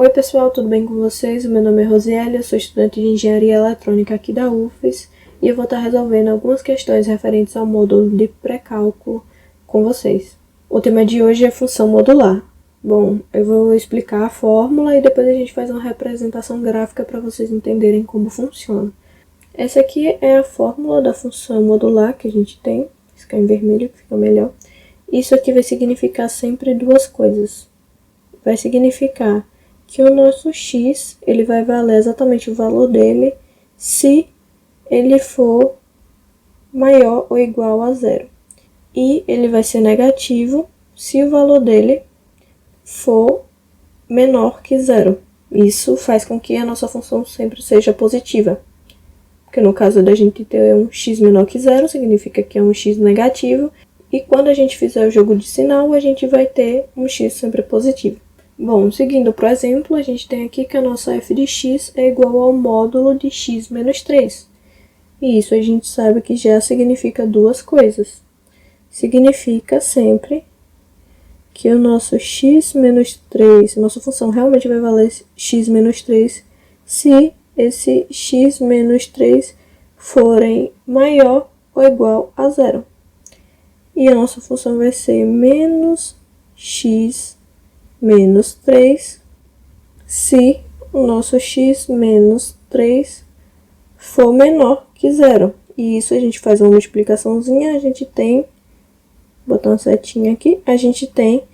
Oi pessoal, tudo bem com vocês? O meu nome é Rosiele, eu sou estudante de Engenharia Eletrônica aqui da UFES e eu vou estar resolvendo algumas questões referentes ao módulo de pré-cálculo com vocês. O tema de hoje é função modular. Bom, eu vou explicar a fórmula e depois a gente faz uma representação gráfica para vocês entenderem como funciona. Essa aqui é a fórmula da função modular que a gente tem, vou ficar em vermelho que fica melhor. Isso aqui vai significar sempre duas coisas. Vai significar que o nosso x ele vai valer exatamente o valor dele se ele for maior ou igual a zero. E ele vai ser negativo se o valor dele for menor que zero. Isso faz com que a nossa função sempre seja positiva. Porque no caso da gente ter um x menor que zero, significa que é um x negativo. E quando a gente fizer o jogo de sinal, a gente vai ter um x sempre positivo. Bom, seguindo para o exemplo, a gente tem aqui que a nossa f de x é igual ao módulo de x menos 3. E isso a gente sabe que já significa duas coisas. Significa sempre que o nosso x menos 3, nossa função realmente vai valer x menos 3 se esse x menos 3 forem maior ou igual a zero. E a nossa função vai ser menos x menos 3 se o nosso x menos 3 for menor que zero. E isso a gente faz uma multiplicaçãozinha, a gente tem, vou botar uma setinha aqui, a gente tem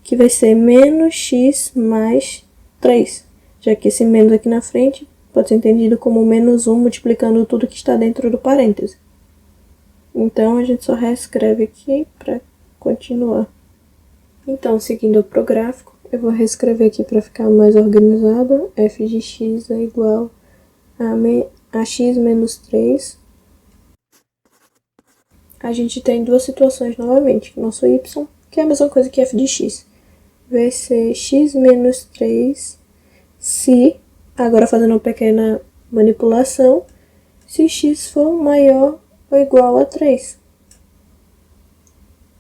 que vai ser menos x mais 3. Já que esse menos aqui na frente pode ser entendido como menos 1 multiplicando tudo que está dentro do parêntese. Então, a gente só reescreve aqui para continuar. Então, seguindo para o gráfico, eu vou reescrever aqui para ficar mais organizado. F de x é igual a x menos 3. A gente tem duas situações novamente. Nosso y, que é a mesma coisa que f de x, vai ser x menos 3 se, agora fazendo uma pequena manipulação, se x for maior ou igual a 3.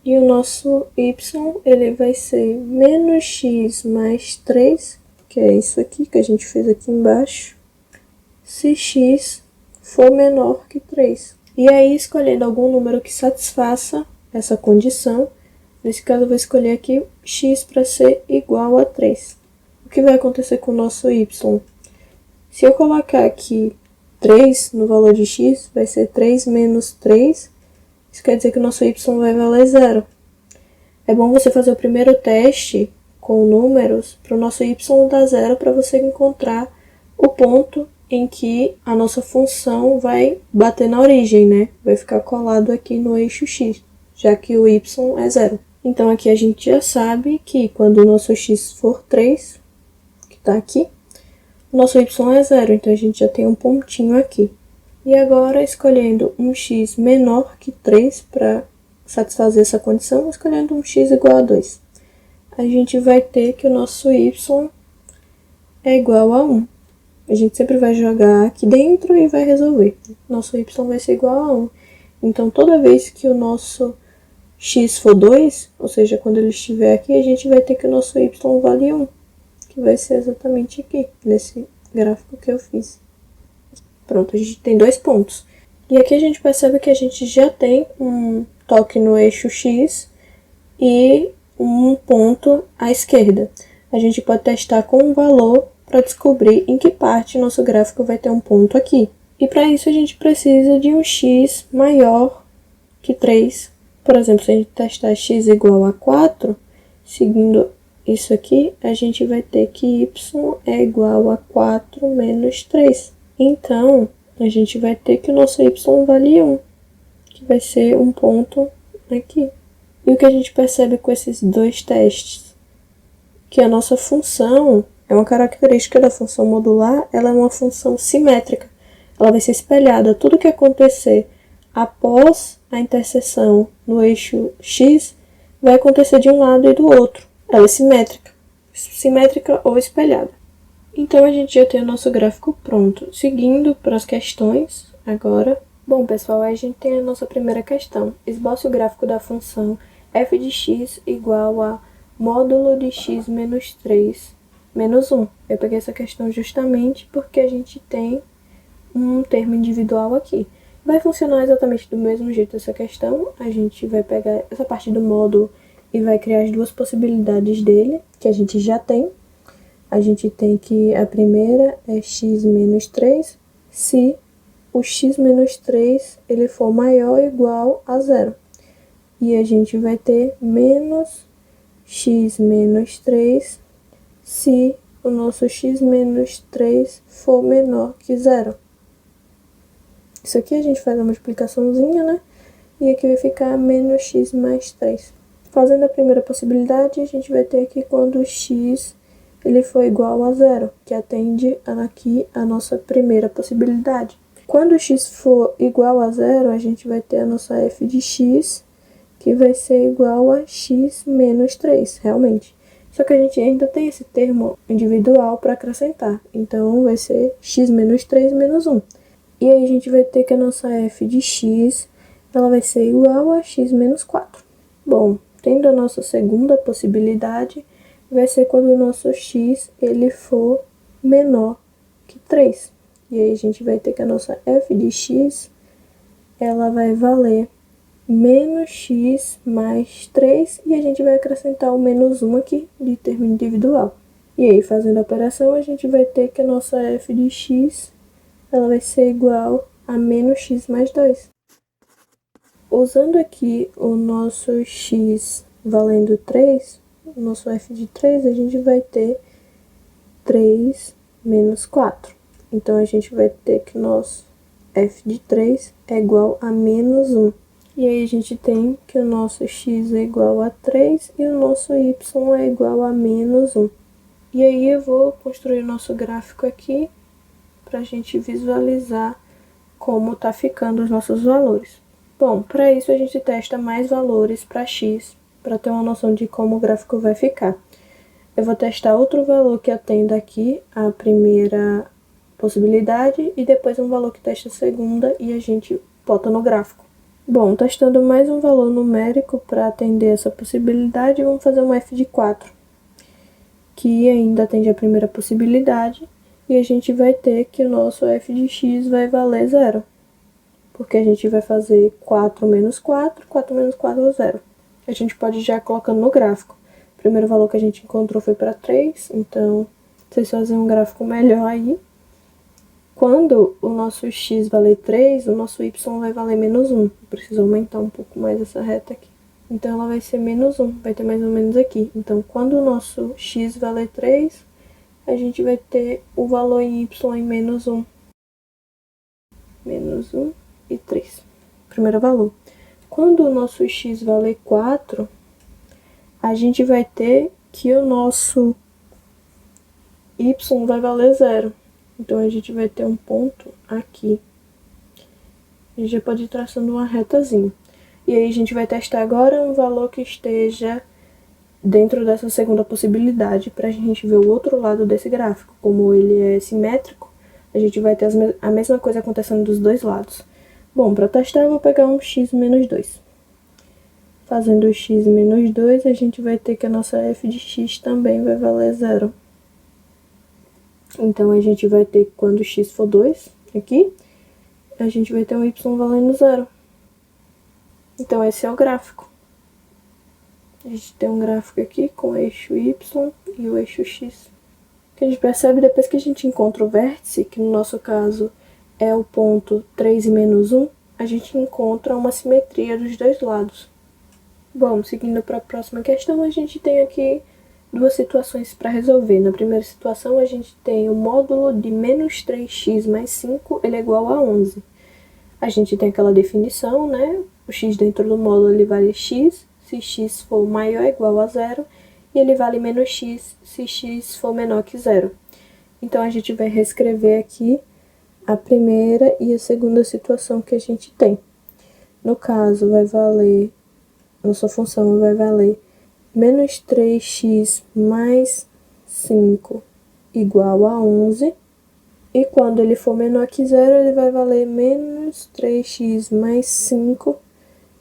E o nosso y, ele vai ser menos x mais 3, que é isso aqui que a gente fez aqui embaixo, se x for menor que 3. E aí, escolhendo algum número que satisfaça essa condição, nesse caso eu vou escolher aqui x para ser igual a 3. O que vai acontecer com o nosso y? Se eu colocar aqui 3 no valor de x, vai ser 3 menos 3. Isso quer dizer que o nosso y vai valer zero. É bom você fazer o primeiro teste com números para o nosso y dar zero para você encontrar o ponto em que a nossa função vai bater na origem, né? Vai ficar colado aqui no eixo x, já que o y é zero. Então aqui a gente já sabe que quando o nosso x for 3, que está aqui, o nosso y é zero, então a gente já tem um pontinho aqui. E agora, escolhendo um x menor que 3 para satisfazer essa condição, escolhendo um x igual a 2. A gente vai ter que o nosso y é igual a 1. A gente sempre vai jogar aqui dentro e vai resolver. Nosso y vai ser igual a 1. Então, toda vez que o nosso x for 2, ou seja, quando ele estiver aqui, a gente vai ter que o nosso y vale 1. Que vai ser exatamente aqui, nesse gráfico que eu fiz. Pronto, a gente tem dois pontos. E aqui a gente percebe que a gente já tem um toque no eixo x e um ponto à esquerda. A gente pode testar com um valor para descobrir em que parte nosso gráfico vai ter um ponto aqui. E para isso a gente precisa de um x maior que 3. Por exemplo, se a gente testar x igual a 4, seguindo isso aqui, a gente vai ter que y é igual a 4 menos 3. Então, a gente vai ter que o nosso y vale 1, que vai ser um ponto aqui. E o que a gente percebe com esses dois testes? Que a nossa função é uma característica da função modular, ela é uma função simétrica. Ela vai ser espelhada. Tudo que acontecer após a interseção no eixo x vai acontecer de um lado e do outro. Ela é simétrica ou espelhada. Então, a gente já tem o nosso gráfico pronto. Seguindo para as questões, agora. Bom, pessoal, aí a gente tem a nossa primeira questão. Esboce o gráfico da função f de x igual a módulo de x menos 3 menos 1. Eu peguei essa questão justamente porque a gente tem um termo individual aqui. Vai funcionar exatamente do mesmo jeito essa questão. A gente vai pegar essa parte do módulo e vai criar as duas possibilidades dele, que a gente já tem. A gente tem que a primeira é x menos 3, se o x menos 3 ele for maior ou igual a zero. E a gente vai ter menos x menos 3 se o nosso x menos 3 for menor que zero. Isso aqui a gente faz a multiplicaçãozinha, né? E aqui vai ficar menos x mais 3. Fazendo a primeira possibilidade, a gente vai ter aqui quando o x ele for igual a zero, que atende aqui a nossa primeira possibilidade. Quando o x for igual a zero, a gente vai ter a nossa f de x, que vai ser igual a x menos 3, realmente. Só que a gente ainda tem esse termo individual para acrescentar. Então, vai ser x menos 3 menos 1. E aí a gente vai ter que a nossa f de x, ela vai ser igual a x menos 4. Bom, tendo a nossa segunda possibilidade, vai ser quando o nosso x ele for menor que 3. E aí a gente vai ter que a nossa f de x, ela vai valer menos x mais 3, e a gente vai acrescentar o menos 1 aqui, de termo individual. E aí, fazendo a operação, a gente vai ter que a nossa f de x, ela vai ser igual a menos x mais 2. Usando aqui o nosso x valendo 3, o nosso f de 3, a gente vai ter 3 menos 4. Então, a gente vai ter que nosso f de 3 é igual a menos 1. E aí a gente tem que o nosso x é igual a 3 e o nosso y é igual a menos 1. E aí eu vou construir o nosso gráfico aqui para a gente visualizar como está ficando os nossos valores. Bom, para isso a gente testa mais valores para x, para ter uma noção de como o gráfico vai ficar. Eu vou testar outro valor que atenda aqui a primeira possibilidade e depois um valor que testa a segunda e a gente bota no gráfico. Bom, testando mais um valor numérico para atender essa possibilidade, vamos fazer um f de 4, que ainda atende a primeira possibilidade, e a gente vai ter que o nosso f de x vai valer 0, porque a gente vai fazer 4 menos 4, 4 menos 4 é 0. A gente pode ir já colocando no gráfico. O primeiro valor que a gente encontrou foi para 3, então vocês fazem um gráfico melhor aí. Quando o nosso x valer 3, o nosso y vai valer menos 1. Eu preciso aumentar um pouco mais essa reta aqui. Então, ela vai ser menos 1, vai ter mais ou menos aqui. Então, quando o nosso x valer 3, a gente vai ter o valor em y em menos 1. Menos 1 e 3. Primeiro valor. Quando o nosso x valer 4, a gente vai ter que o nosso y vai valer 0. Então, a gente vai ter um ponto aqui. A gente já pode ir traçando uma retazinha. E aí, a gente vai testar agora um valor que esteja dentro dessa segunda possibilidade, para a gente ver o outro lado desse gráfico. Como ele é simétrico, a gente vai ter a mesma coisa acontecendo dos dois lados. Bom, para testar, eu vou pegar um x menos 2. Fazendo o x menos 2, a gente vai ter que a nossa f de x também vai valer 0. Então, a gente vai ter que quando x for 2, aqui, a gente vai ter um y valendo 0. Então, esse é o gráfico. A gente tem um gráfico aqui com o eixo y e o eixo x. O que a gente percebe depois que a gente encontra o vértice, que no nosso caso é o ponto 3 e menos 1, a gente encontra uma simetria dos dois lados. Bom, seguindo para a próxima questão, a gente tem aqui duas situações para resolver. Na primeira situação, a gente tem o módulo de menos 3x mais 5, ele é igual a 11. A gente tem aquela definição, né? O x dentro do módulo ele vale x, se x for maior ou igual a 0, e ele vale menos x, se x for menor que 0. Então, a gente vai reescrever aqui a primeira e a segunda situação que a gente tem. No caso, vai valer, nossa função vai valer menos 3x mais 5 igual a 11. E quando ele for menor que 0, ele vai valer menos 3x mais 5,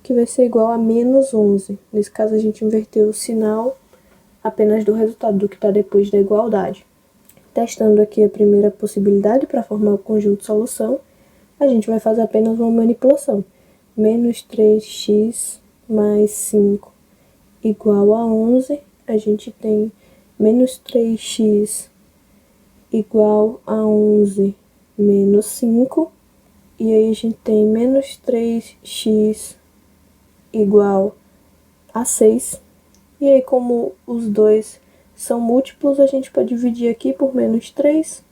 que vai ser igual a menos 11. Nesse caso, a gente inverteu o sinal apenas do resultado do que está depois da igualdade. Testando aqui a primeira possibilidade para formar o conjunto de solução, a gente vai fazer apenas uma manipulação. Menos 3x mais 5 igual a 11, a gente tem menos 3x igual a 11 menos 5, e aí a gente tem menos 3x igual a 6, e aí como os dois são múltiplos, a gente pode dividir aqui por menos 3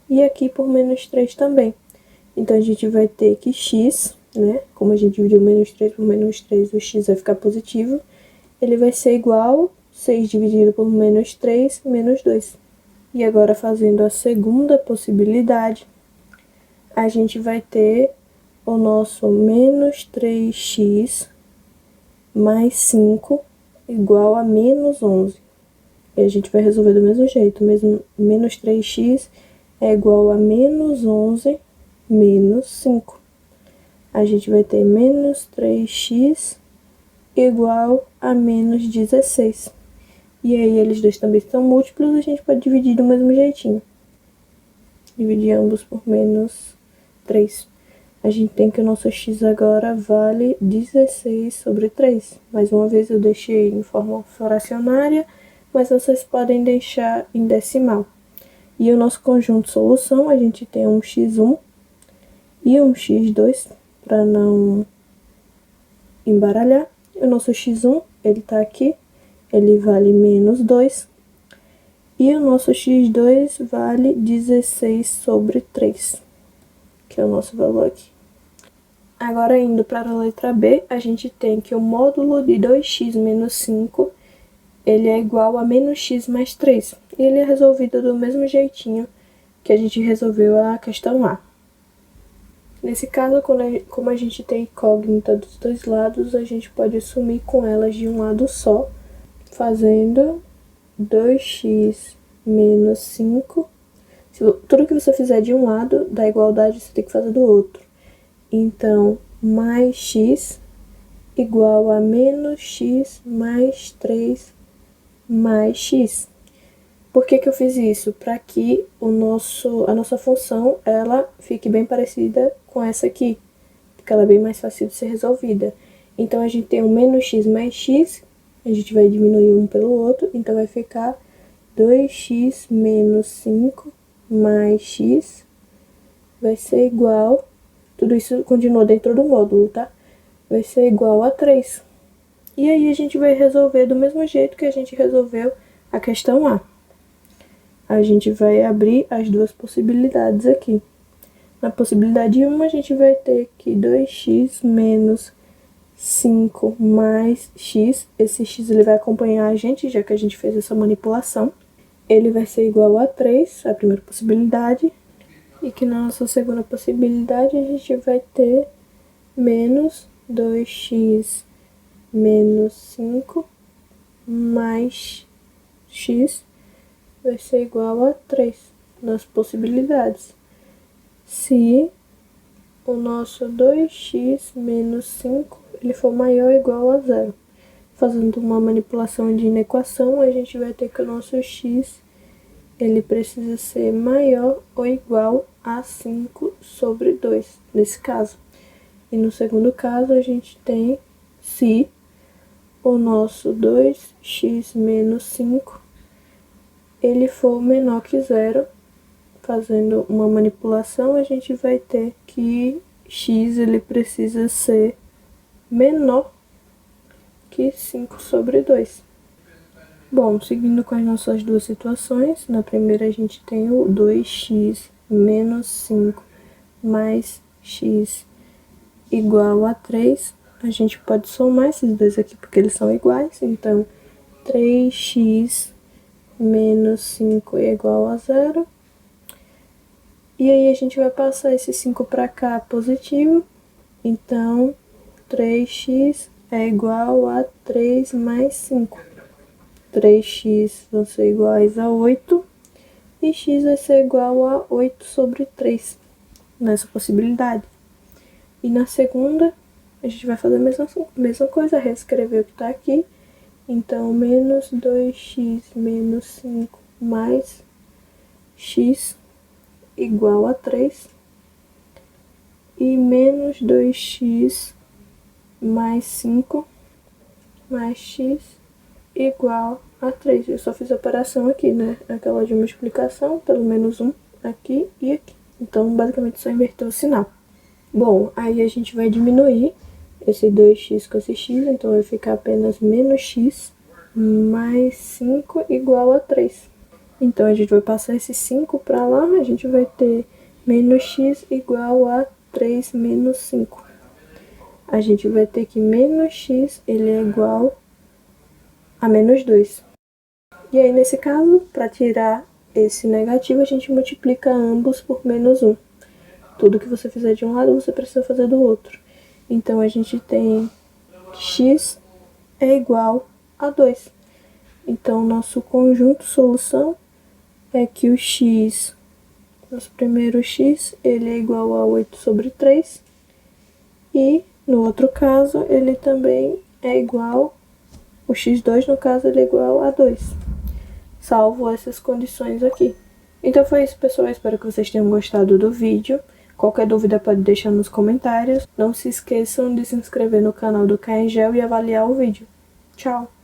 e aqui por menos 3 também. Então a gente vai ter que x, né, como a gente dividiu menos 3 por menos 3, o x vai ficar positivo, ele vai ser igual 6 dividido por menos 3, menos 2. E agora, fazendo a segunda possibilidade, a gente vai ter o nosso menos 3x mais 5 igual a menos 11. E a gente vai resolver do mesmo jeito, menos 3x é igual a menos 11 menos 5. A gente vai ter menos 3x igual a menos 16. E aí eles dois também são múltiplos, a gente pode dividir do mesmo jeitinho. Dividir ambos por menos 3. A gente tem que o nosso x agora vale 16 sobre 3. Mais uma vez eu deixei em forma fracionária, mas vocês podem deixar em decimal. E o nosso conjunto de solução, a gente tem um x1 e um x2, para não embaralhar. O nosso x1, ele está aqui, ele vale menos 2. E o nosso x2 vale 16 sobre 3, que é o nosso valor aqui. Agora, indo para a letra B, a gente tem que o módulo de 2x menos 5, ele é igual a menos x mais 3. E ele é resolvido do mesmo jeitinho que a gente resolveu a questão A. Nesse caso, como a gente tem incógnita dos dois lados, a gente pode sumir com elas de um lado só, fazendo 2x menos 5. Tudo que você fizer de um lado da igualdade, você tem que fazer do outro. Então, mais x igual a menos x mais 3 mais x. Por que eu fiz isso? Para que a nossa função ela fique bem parecida com essa aqui, porque ela é bem mais fácil de ser resolvida. Então, a gente tem um menos x mais x, a gente vai diminuir um pelo outro, então vai ficar 2x menos 5 mais x vai ser igual, tudo isso continua dentro do módulo, tá? Vai ser igual a 3. E aí a gente vai resolver do mesmo jeito que a gente resolveu a questão A. A gente vai abrir as duas possibilidades aqui. Na possibilidade 1, a gente vai ter que 2x menos 5 mais x. Esse x ele vai acompanhar a gente, já que a gente fez essa manipulação. Ele vai ser igual a 3, a primeira possibilidade. E que na nossa segunda possibilidade a gente vai ter menos 2x menos 5 mais x vai ser igual a 3 nas possibilidades. Se o nosso 2x menos 5 ele for maior ou igual a 0. Fazendo uma manipulação de inequação, a gente vai ter que o nosso x ele precisa ser maior ou igual a 5 sobre 2, nesse caso. E no segundo caso, a gente tem se o nosso 2x menos 5 ele for menor que 0. Fazendo uma manipulação, a gente vai ter que x ele precisa ser menor que 5 sobre 2. Bom, seguindo com as nossas duas situações, na primeira a gente tem o 2x menos 5 mais x igual a 3. A gente pode somar esses dois aqui porque eles são iguais, então 3x menos 5 é igual a 0. E aí a gente vai passar esse 5 para cá positivo, então 3x é igual a 3 mais 5. 3x vão ser iguais a 8 e x vai ser igual a 8 sobre 3 nessa possibilidade. E na segunda, a gente vai fazer a mesma coisa, reescrever o que está aqui Então, menos 2x menos 5 mais x igual a 3. E menos 2x mais 5 mais x igual a 3. Eu só fiz a operação aqui, né? Aquela de multiplicação, pelo menos 1 aqui e aqui. Então, basicamente, só inverter o sinal. Bom, aí a gente vai diminuir esse 2x com esse x, então vai ficar apenas menos x mais 5 igual a 3. Então, a gente vai passar esse 5 para lá, a gente vai ter menos x igual a 3 menos 5. A gente vai ter que menos x, ele é igual a menos 2. E aí, nesse caso, para tirar esse negativo, a gente multiplica ambos por menos 1. Tudo que você fizer de um lado, você precisa fazer do outro. Então, a gente tem que x é igual a 2. Então, nosso conjunto solução é que o x, nosso primeiro x, ele é igual a 8 sobre 3. E, no outro caso, ele também é igual, o x2, no caso, ele é igual a 2. Salvo essas condições aqui. Então, foi isso, pessoal. Espero que vocês tenham gostado do vídeo. Qualquer dúvida pode deixar nos comentários. Não se esqueçam de se inscrever no canal do Caengel e avaliar o vídeo. Tchau!